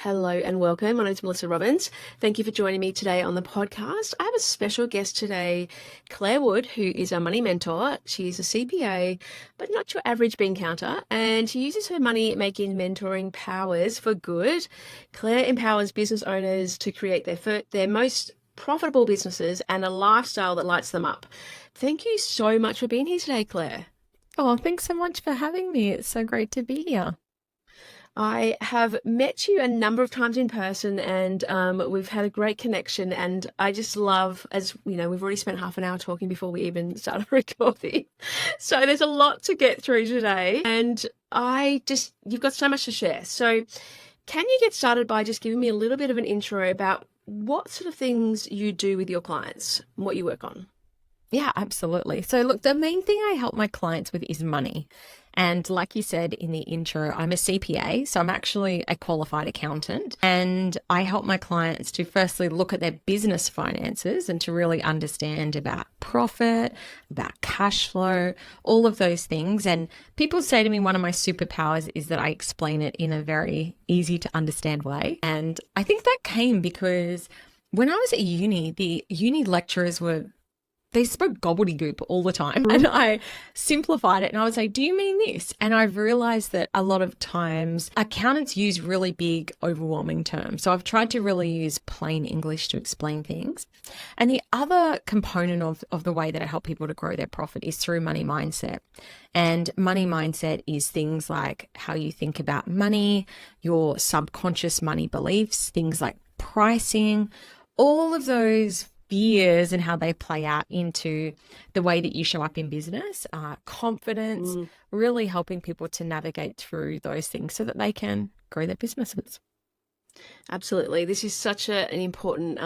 Hello and welcome. My name is Melissa Robbins. Thank you for joining me today on the podcast. I have a special guest today, Clare Wood, who is a money mentor. She's a CPA, but not your average bean counter, and she uses her money making mentoring powers for good. Clare empowers business owners to create their most profitable businesses and a lifestyle that lights them up. Thank you so much for being here today, Clare. Oh, thanks so much for having me. It's so great to be here. I have met you a number of times in person and we've had a great connection. And I just love, as you know, we've already spent half an hour talking before we even started recording. So there's a lot to get through today. And you've got so much to share. So can you get started by just giving me a little bit of an intro about what sort of things you do with your clients and what you work on? Yeah, absolutely. So look, the main thing I help my clients with is money. And like you said in the intro, I'm a CPA, so I'm actually a qualified accountant. And I help my clients to firstly look at their business finances and to really understand about profit, about cash flow, all of those things. And people say to me, one of my superpowers is that I explain it in a very easy to understand way. And I think that came because when I was at uni, the uni lecturers they spoke gobbledygook all the time. And I simplified it and I was like, do you mean this? And I've realized that a lot of times accountants use really big, overwhelming terms. So I've tried to really use plain English to explain things. And the other component of the way that I help people to grow their profit is through money mindset. And money mindset is things like how you think about money, your subconscious money beliefs, things like pricing, all of those fears and how they play out into the way that you show up in business, confidence, really helping people to navigate through those things so that they can grow their businesses. Absolutely. This is such an important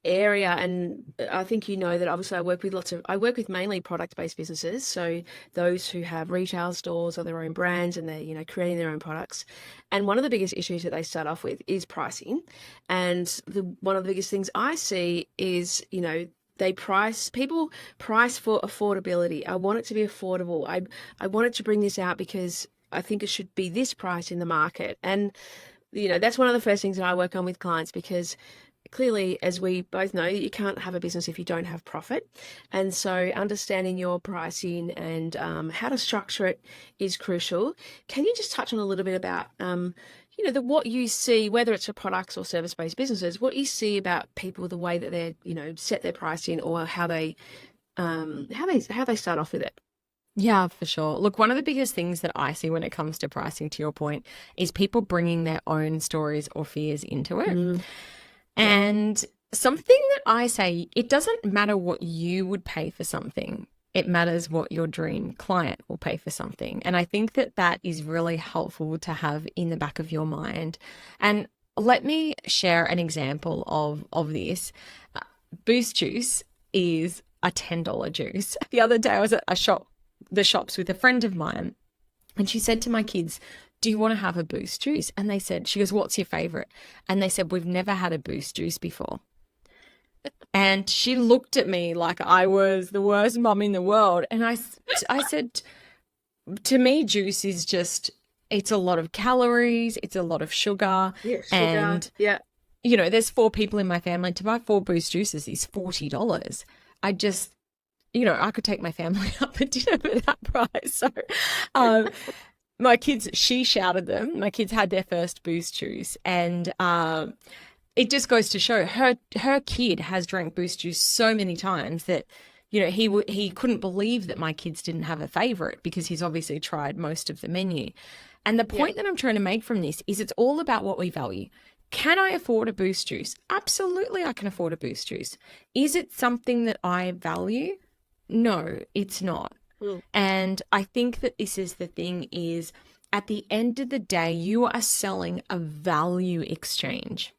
area, and I think you know that obviously I work with mainly product-based businesses, so those who have retail stores or their own brands and they're, creating their own products. And one of the biggest issues that they start off with is pricing. And one of the biggest things I see is, people price for affordability. I want it to be affordable. I want it to bring this out because I think it should be this price in the market. And that's one of the first things that I work on with clients, because clearly, as we both know, you can't have a business if you don't have profit. And so understanding your pricing and how to structure it is crucial. Can you just touch on a little bit about, what you see, whether it's for products or service-based businesses, what you see about people, the way that they're, set their pricing, or how they start off with it? Yeah, for sure. Look, one of the biggest things that I see when it comes to pricing, to your point, is people bringing their own stories or fears into it. And something that I say, it doesn't matter what you would pay for something. It matters what your dream client will pay for something. And I think that that is really helpful to have in the back of your mind. And let me share an example of this. Boost juice is a $10 juice. The other day I was at the shops with a friend of mine, and she said to my kids, do you want to have a Boost juice? And she goes, what's your favorite? And they said, we've never had a Boost juice before. And she looked at me like I was the worst mum in the world. And I said, to me, juice is it's a lot of calories. It's a lot of sugar. Yeah, and, yeah. There's 4 people in my family. To buy 4 Boost juices is $40. I could take my family out for dinner for that price. So, my kids, she shouted them. My kids had their first Boost juice, and it just goes to show her kid has drank Boost juice so many times that, he couldn't believe that my kids didn't have a favorite, because he's obviously tried most of the menu. And the point that I'm trying to make from this is it's all about what we value. Can I afford a Boost juice? Absolutely, I can afford a Boost juice. Is it something that I value? No, it's not. And I think that this is the thing, is at the end of the day, you are selling a value exchange.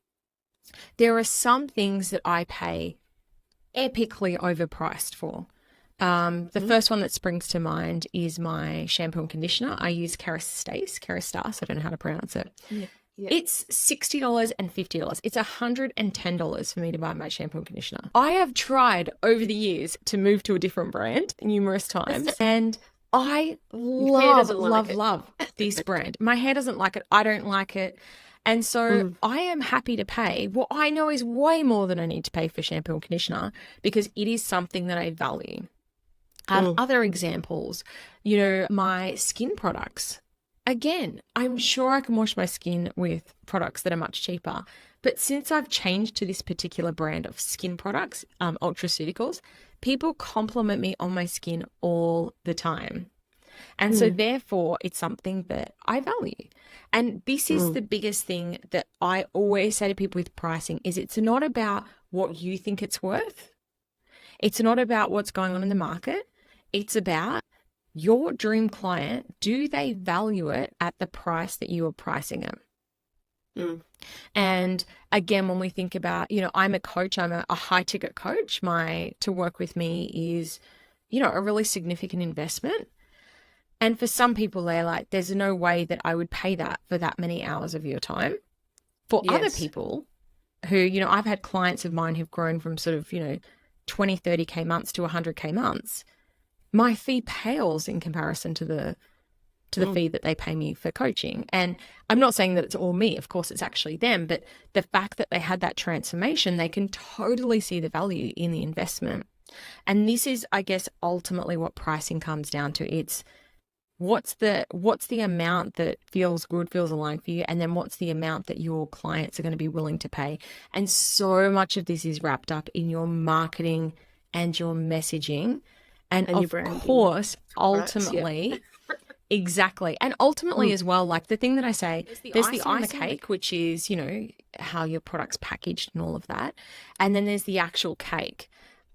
There are some things that I pay epically overpriced for. The first one that springs to mind is my shampoo and conditioner. I use Kerastase. I don't know how to pronounce it. Yeah. It's $60 and $50. It's $110 for me to buy my shampoo and conditioner. I have tried over the years to move to a different brand numerous times, and I love this brand. My hair doesn't like it. I don't like it. And so Mm, I am happy to pay what I know is way more than I need to pay for shampoo and conditioner because it is something that I value. mm, Other examples, my skin products. Again, I'm sure I can wash my skin with products that are much cheaper. But since I've changed to this particular brand of skin products, Ultraceuticals, people compliment me on my skin all the time. And so mm, therefore it's something that I value. And this is mm, the biggest thing that I always say to people with pricing is it's not about what you think it's worth. It's not about what's going on in the market. It's about your dream client. Do they value it at the price that you are pricing it? mm. And again, when we think about, I'm a coach, I'm a high ticket coach. To work with me is, a really significant investment. And for some people, they're like, there's no way that I would pay that for that many hours of your time. For other Yes. people who, I've had clients of mine who've grown from sort of, 20, 30K months to 100K months. My fee pales in comparison to the Mm, fee that they pay me for coaching. And I'm not saying that it's all me, of course it's actually them, but the fact that they had that transformation, they can totally see the value in the investment. And this is, I guess, ultimately what pricing comes down to. It's what's the amount that feels good, feels aligned for you, and then what's the amount that your clients are going to be willing to pay. And so much of this is wrapped up in your marketing and your messaging. And and your of branding course, products. Yeah. ultimately, exactly. And ultimately Mm, as well, like the thing that I say, there's the icing on the cake, which is, how your product's packaged and all of that. And then there's the actual cake.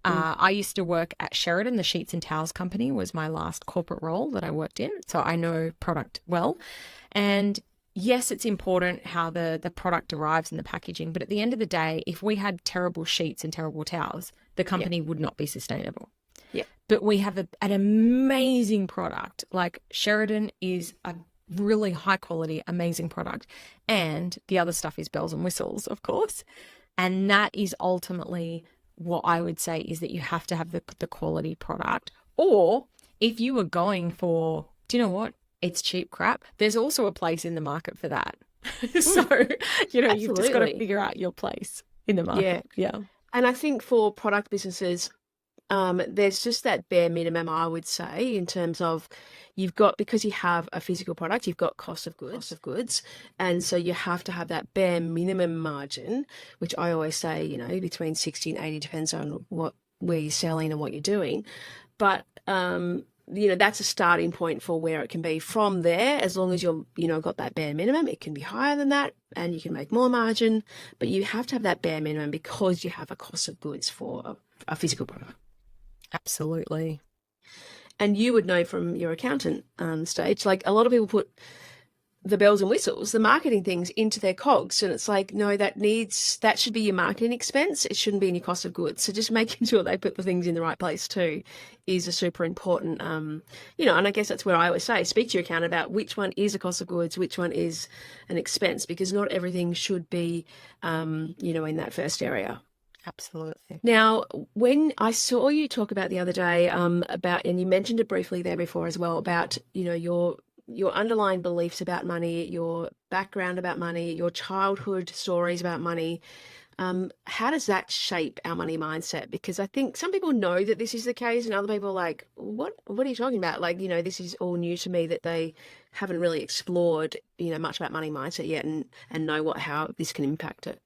mm, I used to work at Sheridan, the sheets and towels company was my last corporate role that I worked in. So I know product well. And yes, it's important how the product arrives in the packaging. But at the end of the day, if we had terrible sheets and terrible towels, the yeah. company would not be sustainable. Yeah. But we have an amazing product. Like Sheridan is a really high quality, amazing product. And the other stuff is bells and whistles, of course. And that is ultimately what I would say is that you have to have the quality product. Or if you were going for, do you know what? It's cheap crap. There's also a place in the market for that. So, Mm, you've just got to absolutely. figure out your place in the Yeah. market. Yeah. And I think for product businesses, there's just that bare minimum, I would say, in terms of you've got, because you have a physical product, you've got cost of goods. And so you have to have that bare minimum margin, which I always say, between 60 and 80 depends on where you're selling and what you're doing. But, that's a starting point for where it can be from there. As long as you're, got that bare minimum, it can be higher than that and you can make more margin, but you have to have that bare minimum because you have a cost of goods for a physical product. Absolutely. And you would know from your accountant stage, like a lot of people put the bells and whistles, the marketing things into their cogs. And it's like, no, that should be your marketing expense. It shouldn't be in your cost of goods. So just making sure they put the things in the right place too is a super important, and I guess that's where I always say, speak to your accountant about which one is a cost of goods, which one is an expense, because not everything should be, in that first area. Absolutely. Now, when I saw you talk about the other day, and you mentioned it briefly there before as well, about, your underlying beliefs about money, your background about money, your childhood stories about money. How does that shape our money mindset? Because I think some people know that this is the case, and other people are like, what are you talking about? Like, this is all new to me, that they haven't really explored, much about money mindset yet, and know how this can impact it.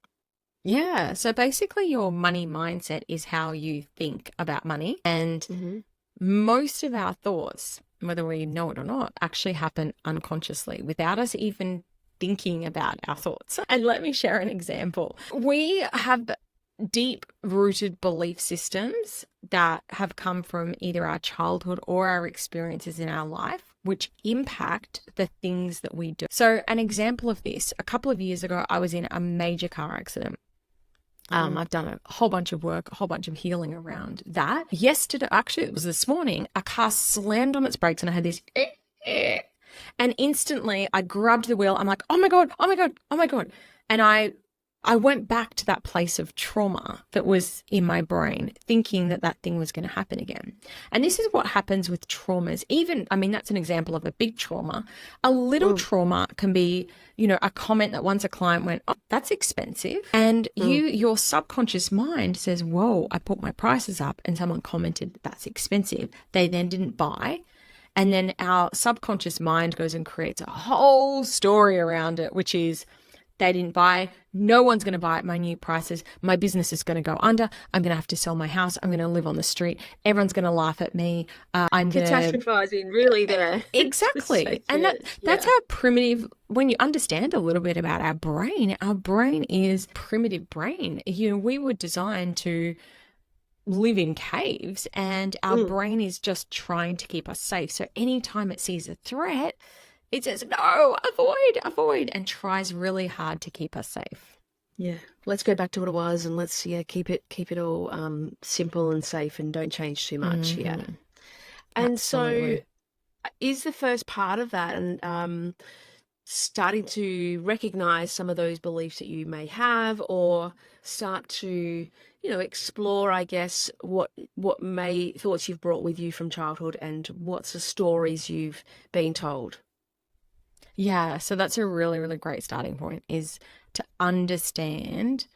Yeah. So basically, your money mindset is how you think about money. And Hmm. most of our thoughts, whether we know it or not, actually happen unconsciously without us even thinking about our thoughts. And let me share an example. We have deep rooted belief systems that have come from either our childhood or our experiences in our life, which impact the things that we do. So, an example of this, a couple of years ago, I was in a major car accident. I've done a whole bunch of work, a whole bunch of healing around that. Yesterday, actually, it was this morning, a car slammed on its brakes and I had this, and instantly I grabbed the wheel. I'm like, oh my God, oh my God, oh my God. And I I went back to that place of trauma that was in my brain, thinking that that thing was going to happen again. And this is what happens with traumas. Even, I mean, that's an example of a big trauma. A little Mm, trauma can be, a comment that once a client went, oh, that's expensive. And mm, your subconscious mind says, whoa, I put my prices up and someone commented that's expensive. They then didn't buy. And then our subconscious mind goes and creates a whole story around it, which is, they didn't buy. No one's going to buy at my new prices. My business is going to go under. I'm going to have to sell my house. I'm going to live on the street. Everyone's going to laugh at me. I'm going to catastrophizing really there. Just so exactly. And good. that's Yeah. how primitive. When you understand a little bit about our brain is primitive brain. We were designed to live in caves, and our Mm, brain is just trying to keep us safe. So anytime it sees a threat, it says, no, avoid, avoid, and tries really hard to keep us safe. yeah. Let's go back to what it was, and let's keep it all simple and safe, and don't change too much. Yeah. Hmm. And so, Absolutely. is the first part of that, and starting to recognize some of those beliefs that you may have, or start to, explore, I guess, what may thoughts you've brought with you from childhood, and what's the stories you've been told. Yeah, so that's a really, really great starting point, is to understand,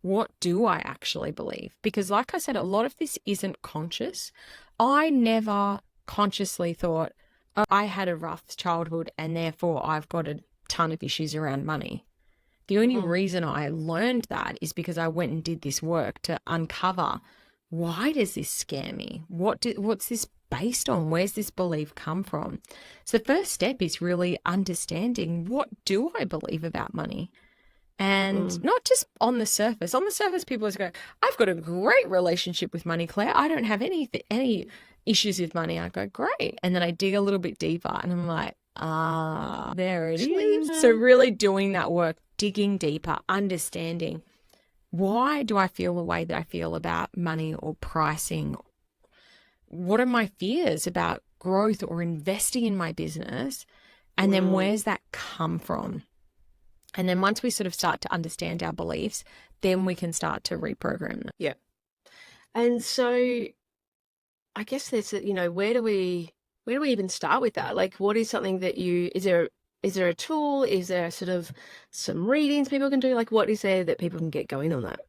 what do I actually believe? Because like I said, a lot of this isn't conscious. I never consciously thought, oh, I had a rough childhood and therefore I've got a ton of issues around money. The only Mm, reason I learned that is because I went and did this work to uncover, why does this scare me? What's this based on? Where's this belief come from? So the first step is really understanding, what do I believe about money? And mm, not just on the surface. On the surface, people just go, I've got a great relationship with money, Claire. I don't have any issues with money. I go, great. And then I dig a little bit deeper and I'm like, there it actually, is. So really doing that work, digging deeper, understanding, why do I feel the way that I feel about money or pricing? What are my fears about growth or investing in my business? And then wow. where's that come from? And then once we sort of start to understand our beliefs, then we can start to reprogram them. Yeah. And so, I guess there's where do we even start with that? Like, what is something that is there a tool? Is there sort of some readings people can do? Like, what is there that people can get going on that?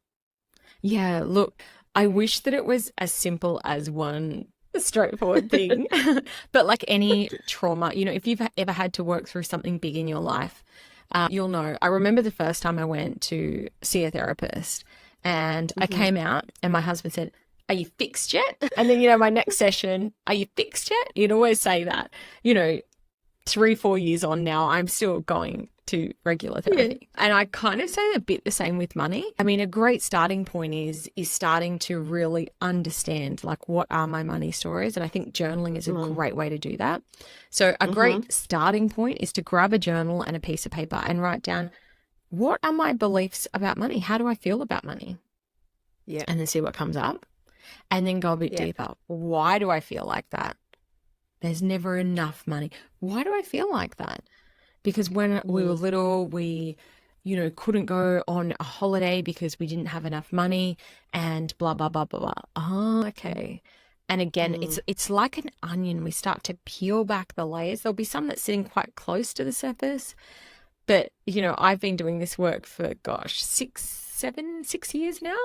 Yeah, look, I wish that it was as simple as one straightforward thing. But like any trauma, if you've ever had to work through something big in your life, you'll know. I remember the first time I went to see a therapist, and I Hmm. came out and my husband said, are you fixed yet? And then, my next session, are you fixed yet? You'd always say that. You know, 3, 4 years on now, I'm still going to regular Yeah. therapy. And I kind of say a bit the same with money. I mean, a great starting point is starting to really understand, like, what are my money stories? And I think journaling is a Mm. great way to do that. So a Hmm. great starting point is to grab a journal and a piece of paper and write down, what are my beliefs about money? How do I feel about money? Yeah. And then see what comes up. And then go a bit Yeah. deeper. Why do I feel like that? There's never enough money. Why do I feel like that? Because when we were Mm. little, we, couldn't go on a holiday because we didn't have enough money and blah, blah, blah, blah, blah. Oh, okay. And again, Mm. it's like an onion. We start to peel back the layers. There'll be some that's sitting quite close to the surface. But, I've been doing this work for, gosh, 6 years now.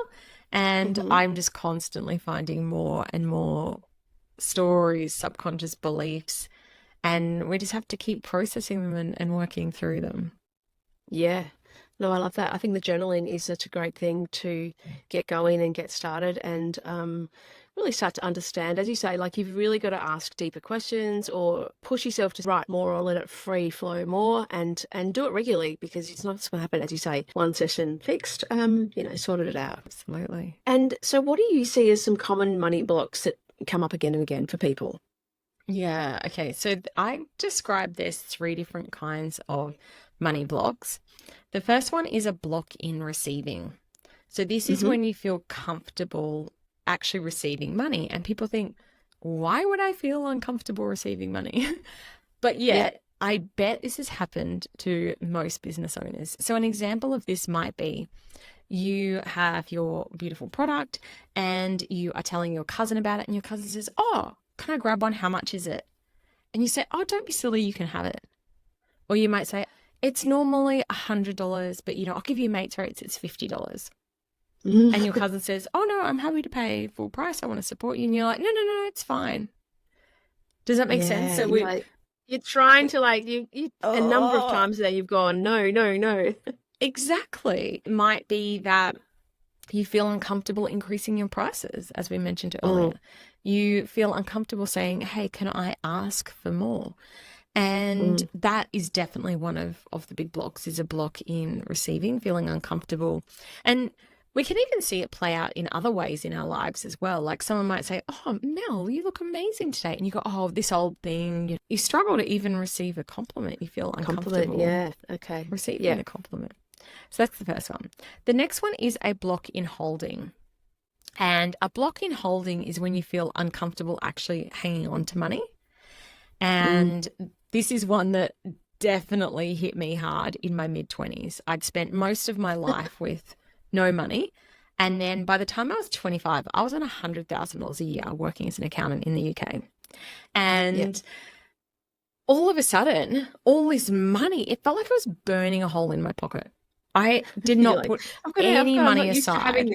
And Hmm. I'm just constantly finding more and more stories, subconscious beliefs, and we just have to keep processing them and working through them. Yeah. No, I love that. I think the journaling is such a great thing to get going and get started, and really start to understand. As you say, like, you've really got to ask deeper questions, or push yourself to write more, or let it free flow more, and do it regularly, because it's not just going to happen, as you say, one session fixed, sorted it out. Absolutely. And so, what do you see as some common money blocks that come up again and again for people? Yeah. Okay. So I described there's 3 different kinds of money blocks. The first one is a block in receiving. So this is Hmm. when you feel comfortable actually receiving money, and people think, why would I feel uncomfortable receiving money? But Yeah. yet I bet this has happened to most business owners. So an example of this might be you have your beautiful product and you are telling your cousin about it, and your cousin says, "Oh, can I grab one? How much is it?" And you say, "Oh, don't be silly, you can have it." Or you might say, "It's normally $100, but I'll give you mates rates, it's $50. And your cousin says, "Oh no, I'm happy to pay full price. I want to support you." And you're like, "No, it's fine." Does that make sense? So you're trying to a number of oh, times there you've gone, no, no, no. exactly. It might be that you feel uncomfortable increasing your prices, as we mentioned earlier. You feel uncomfortable saying, "Hey, can I ask for more?" And that is definitely one of the big blocks, is a block in receiving, feeling uncomfortable. And we can even see it play out in other ways in our lives as well. Like someone might say, "Oh, Mel, you look amazing today." And you go, "Oh, this old thing." You struggle to even receive a compliment. You feel uncomfortable receiving a compliment. So that's the first one. The next one is a block in holding. And a block in holding is when you feel uncomfortable actually hanging on to money. And this is one that definitely hit me hard in my mid-20s. I'd spent most of my life with no money. And then by the time I was 25, I was on $100,000 a year working as an accountant in the UK. And all of a sudden, all this money, it felt like I was burning a hole in my pocket. I did not put any money aside.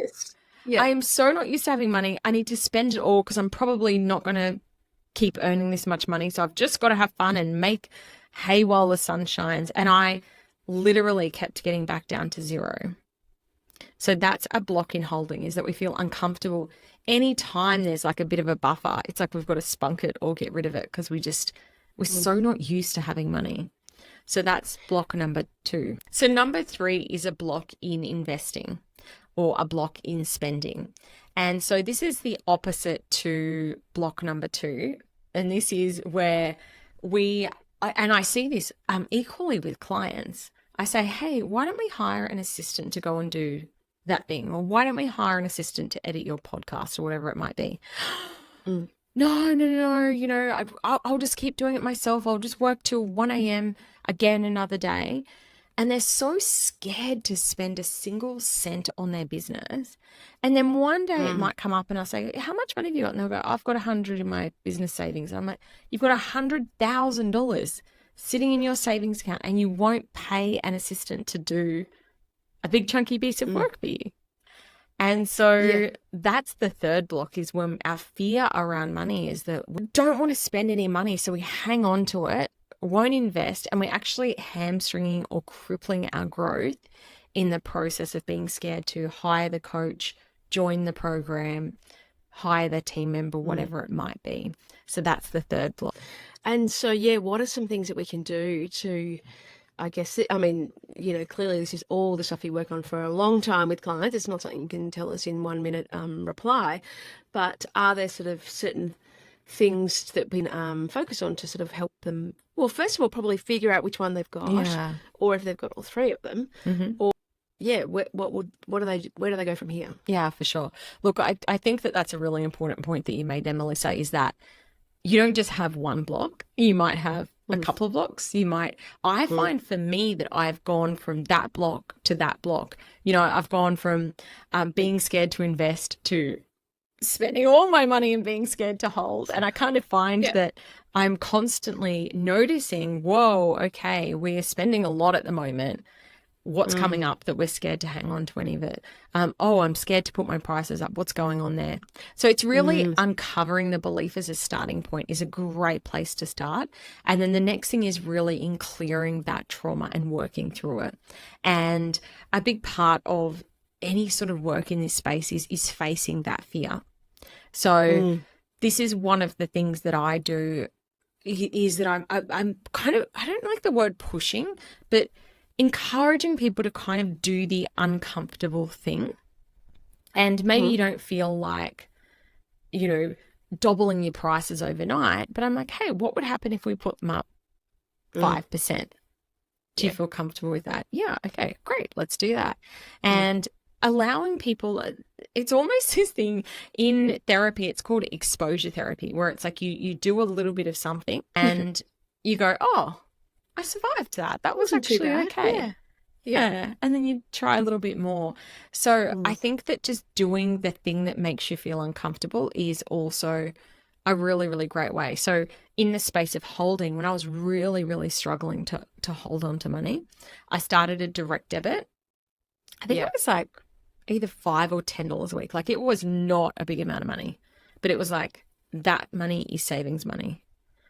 I am so not used to having money. I need to spend it all because I'm probably not going to keep earning this much money. So I've just got to have fun and make hay while the sun shines. And I literally kept getting back down to zero. So that's a block in holding, is that we feel uncomfortable anytime there's like a bit of a buffer. It's like we've got to spunk it or get rid of it because we're so not used to having money. So that's block number 2. So number 3 is a block in investing, or a block in spending. And so this is the opposite to block number 2. And this is where I see this equally with clients. I say, "Hey, why don't we hire an assistant to go and do that thing? Or why don't we hire an assistant to edit your podcast," or whatever it might be. No, I'll just keep doing it myself. I'll just work till 1 a.m. again another day. And they're so scared to spend a single cent on their business. And then one day it might come up and I'll say, "How much money have you got?" And they'll go, "I've got 100 in my business savings." And I'm like, "You've got $100,000 sitting in your savings account and you won't pay an assistant to do a big chunky piece of work for you." And so that's the third block, is when our fear around money is that we don't want to spend any money. So we hang on to it, won't invest, and we're actually hamstringing or crippling our growth in the process of being scared to hire the coach, join the program, hire the team member, whatever it might be. So that's the third block. And so, what are some things that we can do to, I guess, clearly this is all the stuff you work on for a long time with clients. It's not something you can tell us in 1 minute reply, but are there sort of certain things that we focus on to sort of help them? Well, first of all, probably figure out which one they've got, or if they've got all 3 of them, or where do they go from here? Yeah, for sure. Look, I think that's a really important point that you made there, Melissa, is that you don't just have one block. You might have a couple of blocks. I find for me that I've gone from that block to that block. I've gone from being scared to invest to spending all my money and being scared to hold. And I kind of find that I'm constantly noticing, whoa, okay, we're spending a lot at the moment. What's coming up that we're scared to hang on to any of it? I'm scared to put my prices up. What's going on there? So it's really uncovering the belief as a starting point is a great place to start. And then the next thing is really in clearing that trauma and working through it. And a big part of any sort of work in this space is facing that fear. So this is one of the things that I do, is that I'm kind of, I don't like the word pushing, but encouraging people to kind of do the uncomfortable thing. And maybe you don't feel like, doubling your prices overnight, but I'm like, hey, what would happen if we put them up 5%? Do you feel comfortable with that? Yeah. Okay, great. Let's do that. And allowing people, it's almost this thing in therapy, it's called exposure therapy, where it's like you do a little bit of something and you go, oh, I survived that. That was Wasn't too actually bad. okay. Yeah. Yeah. Yeah. And then you try a little bit more. So I Mm. think that just doing the thing that makes you feel uncomfortable is also a really, really great way. So in the space of holding, when I was really, really struggling to hold on to money, I started a direct debit. I think it Yeah. was like either $5 or $10 a week. Like it was not a big amount of money, but it was like that money is savings money.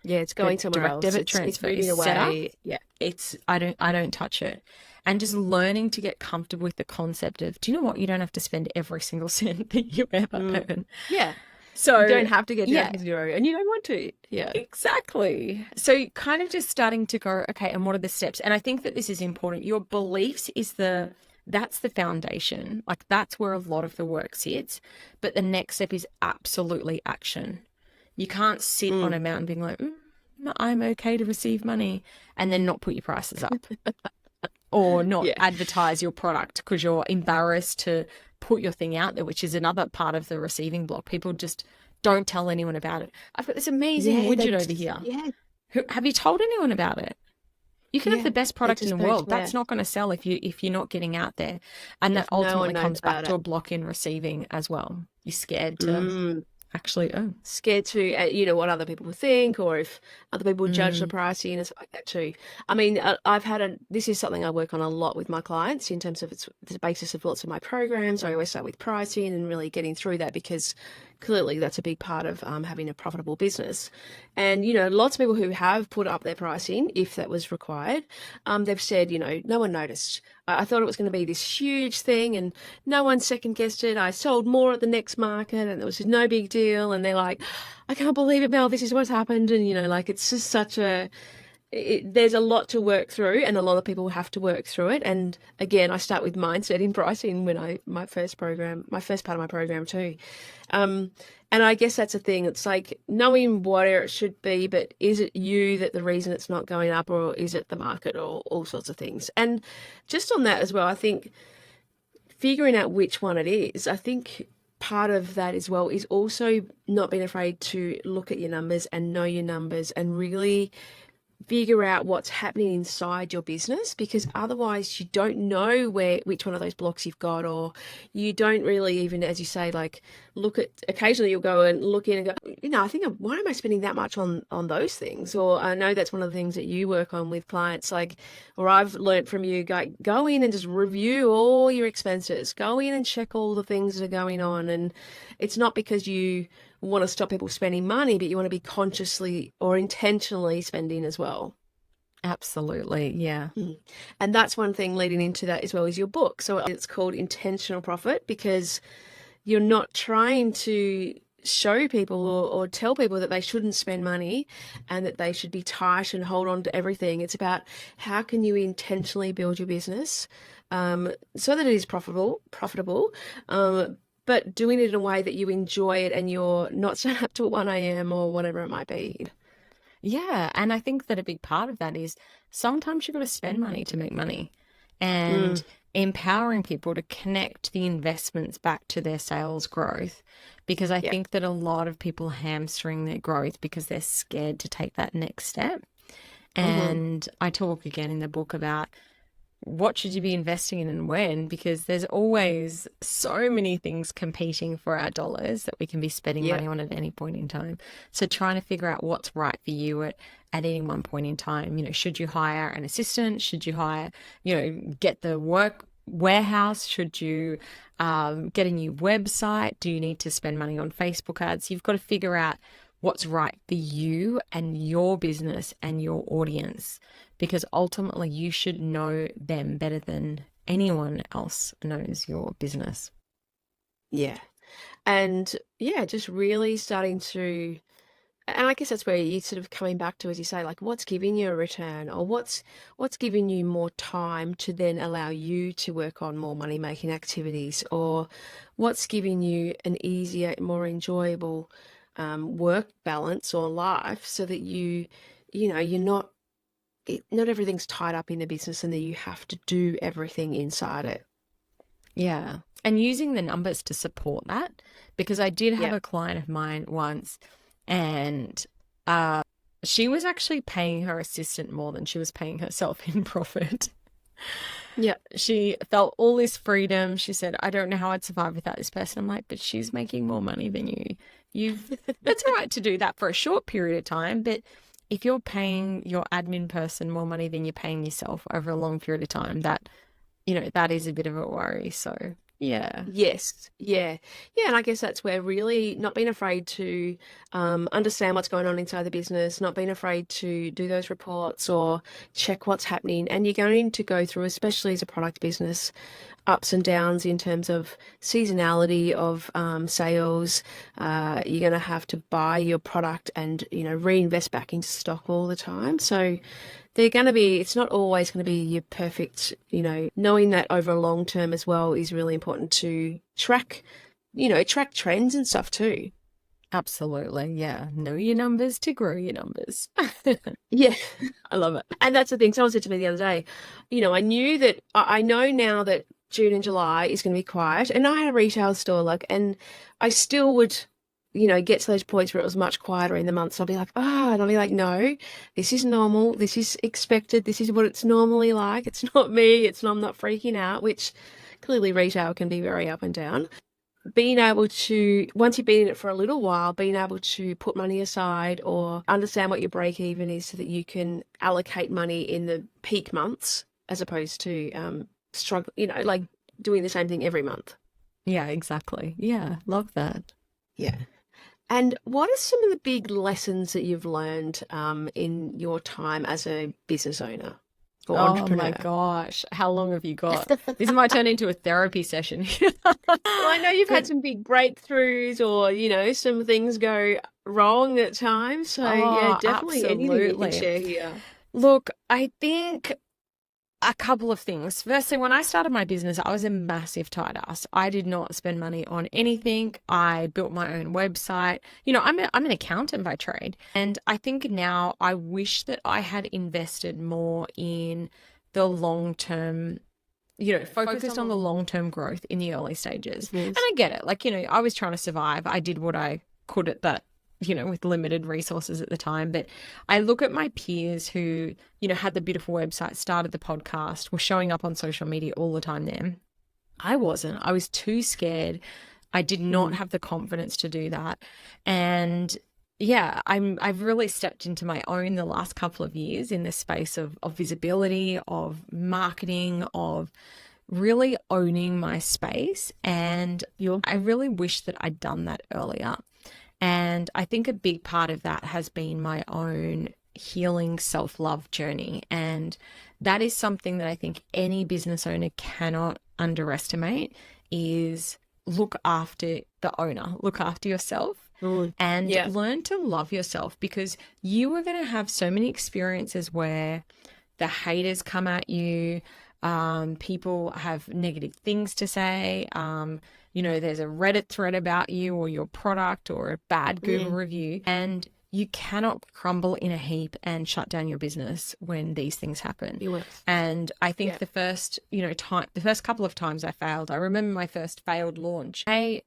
Yeah. It's The going somewhere direct else. debit It's transfer is moving set up. away. Yeah. It's I don't touch it. And just learning to get comfortable with the concept of, do you know what? You don't have to spend every single cent that you ever Mm. earn. Yeah. You So don't have to get down yeah, to zero, and you don't want to. Yeah. exactly. So kind of just starting to go, okay, and what are the steps? And I think that this is important. Your beliefs is that's the foundation. Like that's where a lot of the work sits. But the next step is absolutely action. You can't sit on Mm. a mountain being like, I'm okay to receive money, and then not put your prices up or not Yeah. advertise your product because you're embarrassed to put your thing out there, which is another part of the receiving block. People just don't tell anyone about it. I've got this amazing Yeah. widget over here. Yeah. Have you told anyone about it? You can have Yeah. the best They product in just the don't world. care That's not going to sell if you're not getting out there. And that if no one ultimately knows comes back about to it. a block in receiving as well. You're scared to Mm. actually earn. Scared to, what other people will think, or if other people judge the Mm, pricing and stuff like that too. I mean, this is something I work on a lot with my clients in terms of it's the basis of lots of my programs. I always start with pricing and really getting through that because clearly that's a big part of having a profitable business. And, lots of people who have put up their pricing, if that was required, they've said, no one noticed. I thought it was going to be this huge thing and no one second guessed it. I sold more at the next market and it was no big deal. And they're like, I can't believe it, Mel. This is what's happened. And, like it's just there's a lot to work through and a lot of people have to work through it. And again, I start with mindset in pricing when my first part of my program too. Um, and I guess that's a thing. It's like knowing where it should be, but is it you that the reason it's not going up, or is it the market, or all sorts of things? And just on that as well, I think figuring out which one it is, I think part of that as well is also not being afraid to look at your numbers and know your numbers and really figure out what's happening inside your business, because otherwise you don't know which one of those blocks you've got, or you don't really even, as you say, like look at, occasionally you'll go and look in and go, I think, why am I spending that much on those things? Or I know that's one of the things that you work on with clients, like, or I've learned from you, go in and just review all your expenses, go in and check all the things that are going on. And it's not because you want to stop people spending money, but you want to be consciously or intentionally spending as well. absolutely. Yeah. Mm. And that's one thing leading into that as well is your book. So it's called Intentional Profit because you're not trying to show people or tell people that they shouldn't spend money and that they should be tight and hold on to everything. It's about how can you intentionally build your business so that it is profitable, but doing it in a way that you enjoy it and you're not staying up till 1 a.m. or whatever it might be. Yeah, and I think that a big part of that is sometimes you've got to spend money to make money, and Mm, empowering people to connect the investments back to their sales growth. Because I yeah. think that a lot of people hamstring their growth because they're scared to take that next step. Hmm. And I talk again in the book about what should you be investing in and when, because there's always so many things competing for our dollars that we can be spending Yeah. money on at any point in time. So trying to figure out what's right for you at any one point in time. Should you hire an assistant? Should you hire, get the work warehouse? Should you get a new website? Do you need to spend money on Facebook ads? You've got to figure out what's right for you and your business and your audience, because ultimately you should know them better than anyone else knows your business. Yeah. And yeah, just really starting to, and I guess that's where you sort of coming back to, as you say, like what's giving you a return, or what's giving you more time to then allow you to work on more money making activities, or what's giving you an easier, more enjoyable work balance or life, so that you're not everything's tied up in the business and that you have to do everything inside it. Yeah. And using the numbers to support that, because I did have Yeah. a client of mine once, and uh, she was actually paying her assistant more than she was paying herself in profit. Yeah. She felt all this freedom. She said, I don't know how I'd survive without this person. I'm like, but she's making more money than you. It's all right to do that for a short period of time, but if you're paying your admin person more money than you're paying yourself over a long period of time, that is a bit of a worry. So, yeah. Yes, yeah, yeah, and I guess that's where really not being afraid to understand what's going on inside the business, not being afraid to do those reports or check what's happening, and you're going to go through, especially as a product business, ups and downs in terms of seasonality of sales. You're going to have to buy your product and reinvest back into stock all the time. So they're going to be, it's not always going to be your perfect, knowing that over a long term as well is really important to track trends and stuff too. Absolutely. Yeah. Know your numbers to grow your numbers. Yeah. I love it. And that's the thing. Someone said to me the other day, I knew that I know now that June and July is going to be quiet. And I had a retail store, and I still would, get to those points where it was much quieter in the months. I'll be like, and I'll be like, no, this is normal. This is expected. This is what it's normally like. It's not me. I'm not freaking out, which clearly retail can be very up and down. Being able to, once you've been in it for a little while, being able to put money aside or understand what your break even is so that you can allocate money in the peak months as opposed to struggle, like doing the same thing every month. Yeah, exactly. Yeah. Love that. Yeah. And what are some of the big lessons that you've learned in your time as a business owner or Oh my entrepreneur? gosh. How long have you got? This might turn into a therapy session. Well, I know you've had some big breakthroughs or, some things go wrong at times. So, yeah, Oh, definitely anything you can absolutely. share here. Look, I think a couple of things. Firstly, when I started my business, I was a massive tight ass. I did not spend money on anything. I built my own website. I'm an accountant by trade. And I think now I wish that I had invested more in the long term, focused on the long term growth in the early stages. And Yes. I get it. Like, I was trying to survive. I did what I could at that, with limited resources at the time. But I look at my peers who, had the beautiful website, started the podcast, were showing up on social media all the time then. I wasn't. I was too scared. I did not have the confidence to do that. And yeah, I've really stepped into my own the last couple of years in this space of visibility, of marketing, of really owning my space. And I really wish that I'd done that earlier. And I think a big part of that has been my own healing self-love journey. And that is something that I think any business owner cannot underestimate is look after the owner, look after yourself and Yeah. learn to love yourself, because you are going to have so many experiences where the haters come at you. People have negative things to say. There's a Reddit thread about you or your product or a bad Google review, and you cannot crumble in a heap and shut down your business when these things happen. You will. And I think Yeah. the first couple of times I failed, I remember my first failed launch. I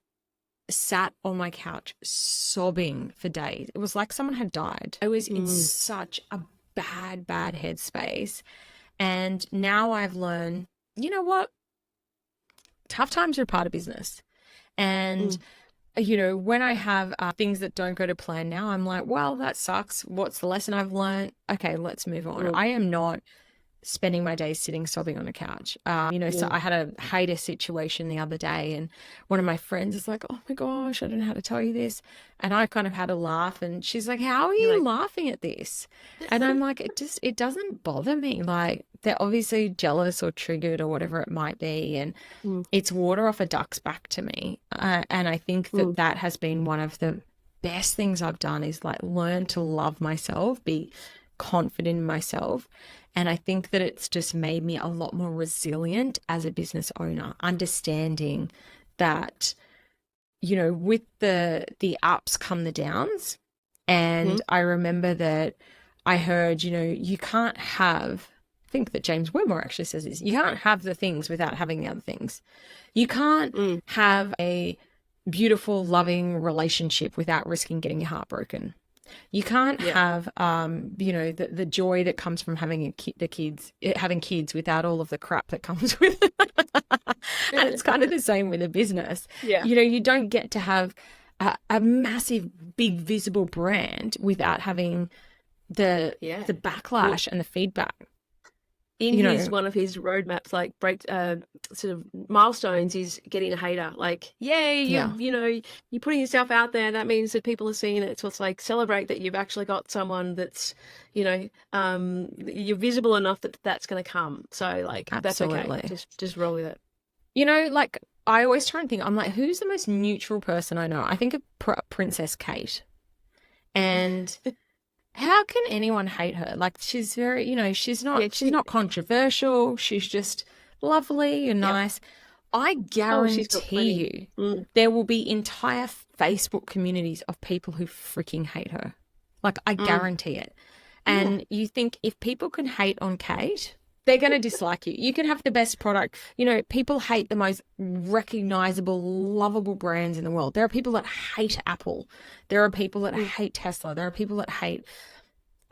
sat on my couch sobbing for days. It was like someone had died. I was in such a bad headspace. And now I've learned, you know what? Tough times are a part of business. And, when I have things that don't go to plan now, I'm like, well, that sucks. What's the lesson I've learned? Okay, let's move on. I am not spending my days sitting sobbing on a couch. So I had a hater situation the other day, and one of my friends is like, oh my gosh, I don't know how to tell you this. And I kind of had a laugh, and she's like, how are you laughing at this? And I'm like, it doesn't bother me. Like, they're obviously jealous or triggered or whatever it might be. And it's water off a duck's back to me. And I think that has been one of the best things I've done is like learn to love myself, be confident in myself. And I think that it's just made me a lot more resilient as a business owner, understanding that, with the ups come the downs. And I remember that I heard, you can't have, I think that James Whitmore actually says this, you can't have the things without having the other things. You can't have a beautiful, loving relationship without risking getting your heart broken. You can't Yeah. have, the joy that comes from having having kids without all of the crap that comes with it. And it's kind of the same with a business. Yeah. You don't get to have a massive, big, visible brand without having Yeah. the Well, backlash and the feedback. in You his know, one of his roadmaps, like sort of milestones, is getting a hater. Like, yay, yeah, you're putting yourself out there. That means that people are seeing it. So it's like celebrate that you've actually got someone that's, you're visible enough that that's going to come. So like that's okay. absolutely. Just roll with it. Like I always try and think, I'm like, who's the most neutral person I know? I think of Princess Kate. And how can anyone hate her? Like she's very, Yeah. she's not controversial. She's just lovely and Yep. nice. I Oh, she's got guarantee plenty. you Mm. there will be entire Facebook communities of people who freaking hate her. Like I Mm. guarantee it. Yeah. And you think if people can hate on Kate, they're going to dislike you. You can have the best product. People hate the most recognizable, lovable brands in the world. There are people that hate Apple. There are people that Mm. hate Tesla. There are people that hate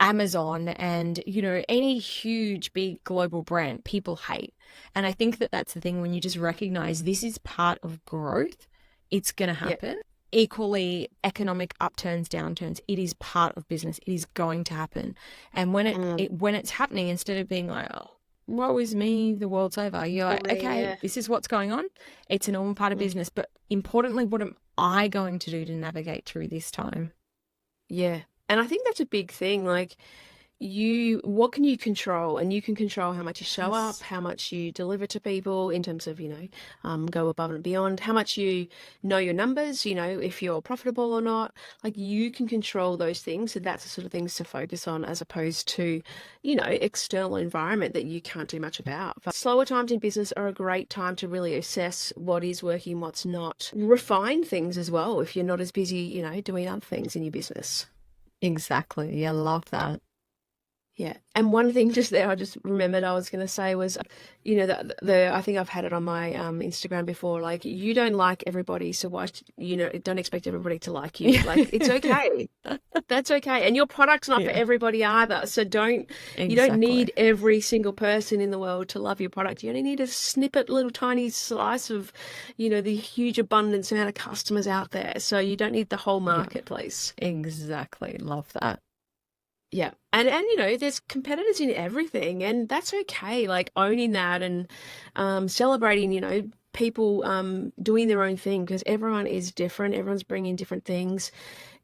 Amazon and, any huge, big global brand, people hate. And I think that that's the thing when you just recognize this is part of growth, it's going to Yeah. happen. Equally, economic upturns, downturns, it is part of business. It is going to happen. And Mm. when it's happening, instead of being like, oh, woe is me, the world's over, you're For like, me, okay, yeah. this is what's going on. It's a normal part of Mm. business. But importantly, what am I going to do to navigate through this time? Yeah. And I think that's a big thing. Like, what can you control? And you can control how much you show up, Yes. how much you deliver to people in terms of, go above and beyond, how much you know your numbers, if you're profitable or not. Like, you can control those things. So that's the sort of things to focus on as opposed to, external environment that you can't do much about. But slower times in business are a great time to really assess what is working, what's not. Refine things as well if you're not as busy, doing other things in your business. Exactly. Yeah, love that. Yeah. And one thing just there, I just remembered I was going to say was, I think I've had it on my Instagram before, like, you don't like everybody. So why, don't expect everybody to like you. Yeah. Like, it's okay. That's okay. And your product's not for Yeah, everybody either. So you don't exactly. need every single person in the world to love your product. You only need a snippet, little tiny slice of, the huge abundance amount of customers out there. So you don't need the whole Yeah, marketplace. exactly. Love that. Yeah. And there's competitors in everything and that's okay. Like owning that and celebrating, people doing their own thing because everyone is different. Everyone's bringing different things.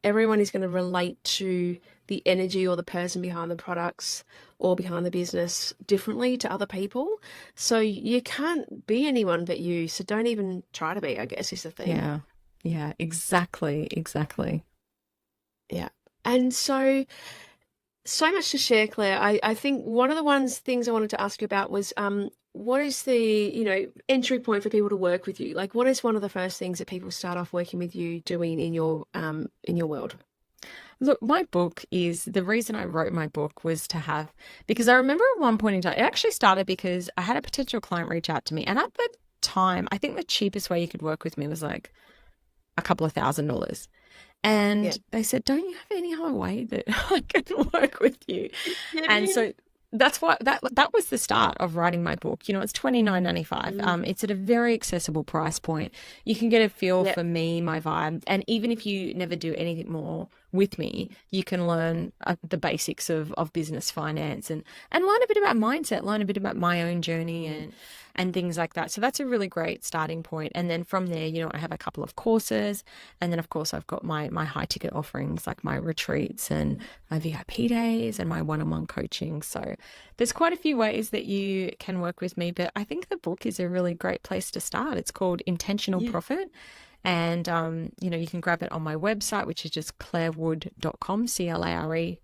Everyone is going to relate to the energy or the person behind the products or behind the business differently to other people. So you can't be anyone but you. So don't even try to be, I guess is the thing. Yeah. Yeah, exactly. Exactly. Yeah. And so much to share, Claire. I think one of the things I wanted to ask you about was what is the, entry point for people to work with you? Like what is one of the first things that people start off working with you doing in your world? Look, my book is the reason I wrote my book was to have, because I remember at one point in time, it actually started because I had a potential client reach out to me. And at the time, I think the cheapest way you could work with me was like a couple of $1,000. Yeah. And they said, don't you have any other way that I can work with you? And Kidding? so that's what that was the start of writing my book. It's $29.95. Mm. It's at a very accessible price point. You can get a feel Yeah. for me, my vibe, and even if you never do anything more with me, you can learn the basics of business finance and learn a bit about mindset, learn a bit about my own journey and things like that. So that's a really great starting point. And then from there, I have a couple of courses. And then, of course, I've got my high ticket offerings like my retreats and my VIP days and my one-on-one coaching. So there's quite a few ways that you can work with me. But I think the book is a really great place to start. It's called Intentional Yeah. Profit. And, you can grab it on my website, which is just clarewood.com, CLARE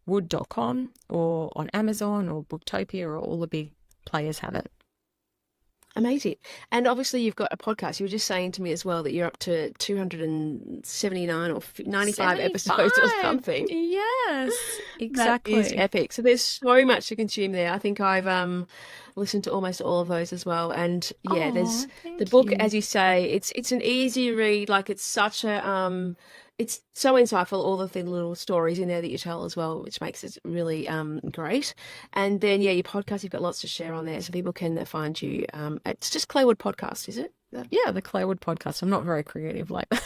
wood.com, or on Amazon or Booktopia, or all the big players have it. Amazing. And obviously you've got a podcast. You were just saying to me as well that you're up to 279 or 95 episodes or 75. something. Yes, That is exactly. epic. So there's so much to consume there. I think I've listened to almost all of those as well. And yeah, there's Oh, the thank book, you. as you say, it's an easy read. Like it's such a it's so insightful, all of the little stories in there that you tell as well, which makes it really great. And then, yeah, your podcast, you've got lots to share on there, so people can find you. It's just Clare Wood Podcast, is it? Yeah, the Clare Wood podcast. I'm not very creative like that.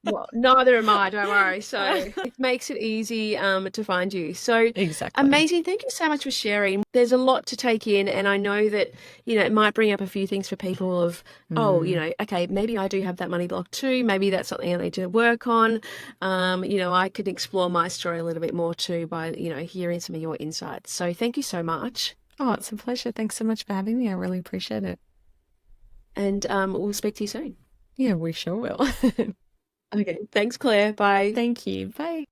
Well, neither am I, don't worry. So it makes it easy to find you. So Exactly. amazing. Thank you so much for sharing. There's a lot to take in, and I know that, it might bring up a few things for people of, oh, Mm. okay, maybe I do have that money block too. Maybe that's something I need to work on. I could explore my story a little bit more too by, hearing some of your insights. So thank you so much. Oh, it's a pleasure. Thanks so much for having me. I really appreciate it. And we'll speak to you soon. Yeah, we sure will. Okay. Thanks, Claire. Bye. Thank you. Bye.